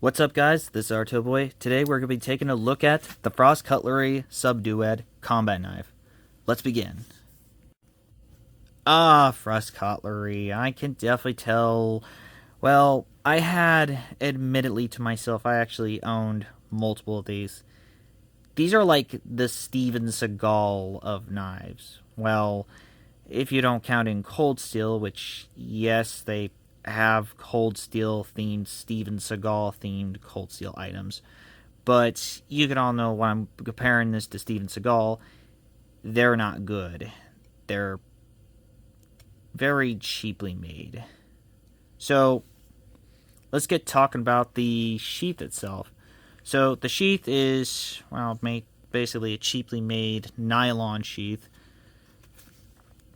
What's up, guys? This is Arto Boy. Today we're going to be taking a look at the Frost Cutlery Subdued Combat Knife. Let's begin. Frost Cutlery. I can definitely tell. Well, I had, admittedly to myself, I actually owned multiple of these. These are like the Steven Seagal of knives. Well, if you don't count in Cold Steel, which, yes, they have Cold Steel themed, Steven Seagal themed Cold Steel items. But you can all know when I'm comparing this to Steven Seagal, they're not good. They're very cheaply made. So, let's get talking about the sheath itself. So, the sheath is, well, basically a cheaply made nylon sheath.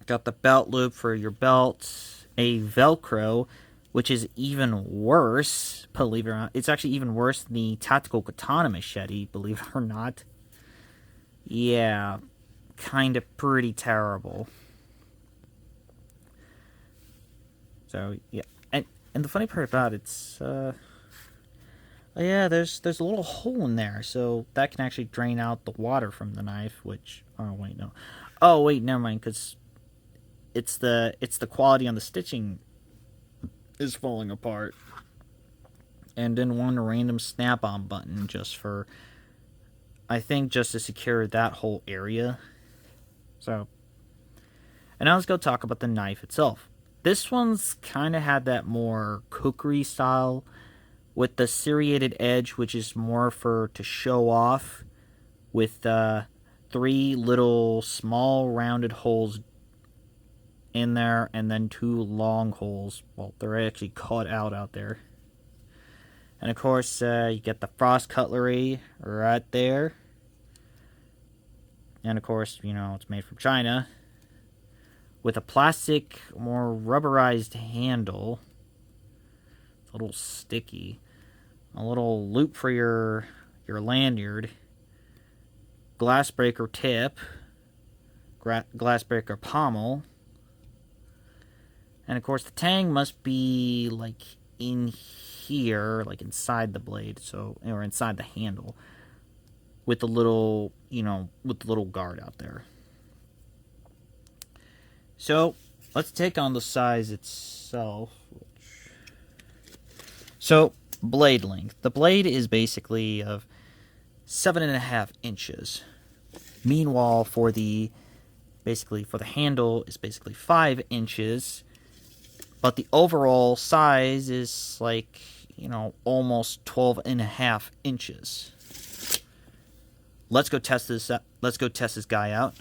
Got the belt loop for your belt, a Velcro, which is even worse, believe it or not. It's actually even worse than the tactical katana machete, believe it or not. Yeah, kind of pretty terrible. So, yeah. And the funny part about it's, yeah, there's a little hole in there, so that can actually drain out the water from the knife, which, oh, wait, no. Oh, wait, never mind, because it's the quality on the stitching is falling apart. And then one random snap-on button just for, I think, just to secure that whole area. So, and now let's go talk about the knife itself. This one's kind of had that more cookery style with the serrated edge, which is more to show off, with 3 little small rounded holes in there, and then 2 long holes. Well, they're actually cut out there. And of course, you get the Frost Cutlery right there. And of course, you know, it's made from China, with a plastic, more rubberized handle. It's a little sticky. A little loop for your lanyard. Glass breaker tip. Glass breaker pommel. And of course, the tang must be like in here, like inside the blade, or inside the handle, with the little, with the little guard out there. So let's take on the size itself. So blade length. The blade is basically of 7.5 inches. Meanwhile, for the handle is basically 5 inches. But the overall size is like, almost 12.5 inches. Let's go test this. Let's go test this guy out.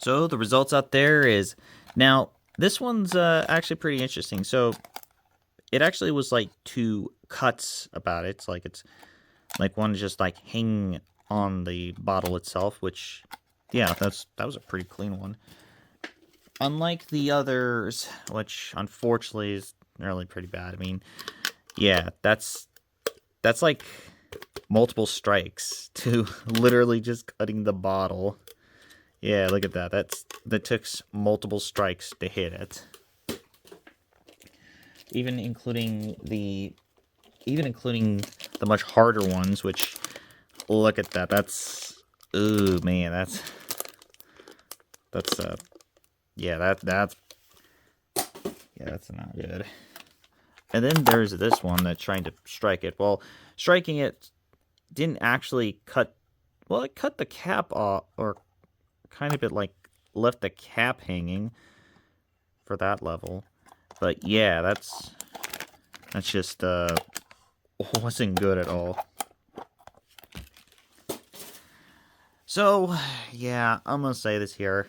So the results out there is now this one's actually pretty interesting. So it actually was like two cuts about it. It's like one just like hanging on the bottle itself, which yeah, that was a pretty clean one. Unlike the others, which unfortunately is really pretty bad. I mean, yeah, that's like multiple strikes to literally just cutting the bottle. Yeah, look at that. That took multiple strikes to hit it. Even including the much harder ones, which look at that. Ooh man, that's yeah, that's not good. And then there's this one that's trying to strike it. Well, striking it didn't actually cut. Well, it cut the cap off, or kind of it like left the cap hanging for that level. But yeah, that's just wasn't good at all. So yeah, I'm gonna say this here.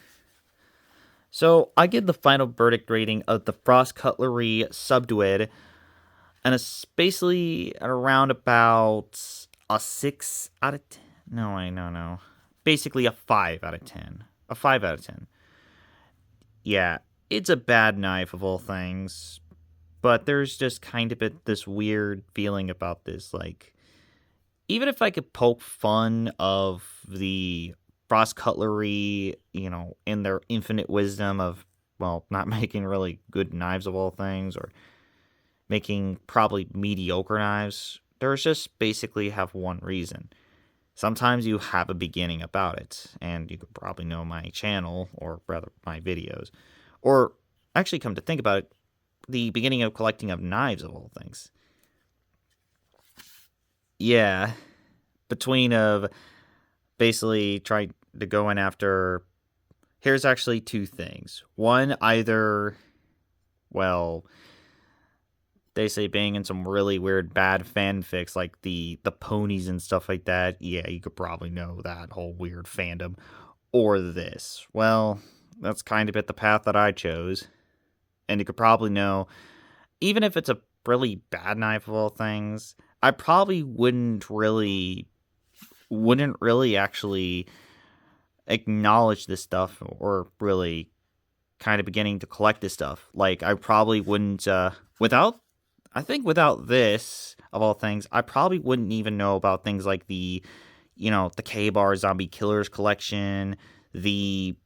So I give the final verdict rating of the Frost Cutlery Subdued, and it's basically at around about a 6 out of 10. No. Basically a 5 out of 10. A 5 out of 10. Yeah, it's a bad knife of all things, but there's just kind of this weird feeling about this. Like, even if I could poke fun of the Frost Cutlery, in their infinite wisdom of, well, not making really good knives of all things, or making probably mediocre knives, there's just basically have one reason. Sometimes you have a beginning about it, and you could probably know my channel, or rather my videos. Or, actually come to think about it, the beginning of collecting of knives of all things. Yeah, between of basically trying to go in after, here's actually two things. One, either, well, they say being in some really weird bad fanfics like the ponies and stuff like that. Yeah, you could probably know that whole weird fandom. Or this. Well, that's kind of the path that I chose. And you could probably know, even if it's a really bad knife of all things, I probably wouldn't really actually acknowledge this stuff, or really kind of beginning to collect this stuff. Like, I probably wouldn't without this, of all things, I probably wouldn't even know about things like the K-Bar Zombie Killers collection, the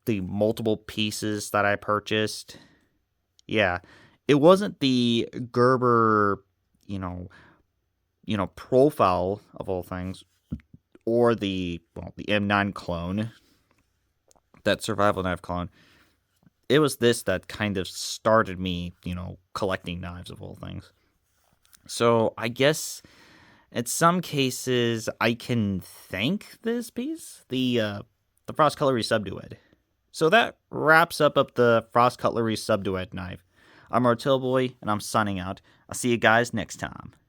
multiple pieces that I purchased. Yeah, it wasn't the Gerber, profile of all things, or the M9 clone, that survival knife clone. It was this that kind of started me, collecting knives of all things. So I guess in some cases I can thank this piece, the Frost Cutlery Subdued. So that wraps up the Frost Cutlery Subdued knife. I'm Boy, and I'm signing out. I'll see you guys next time.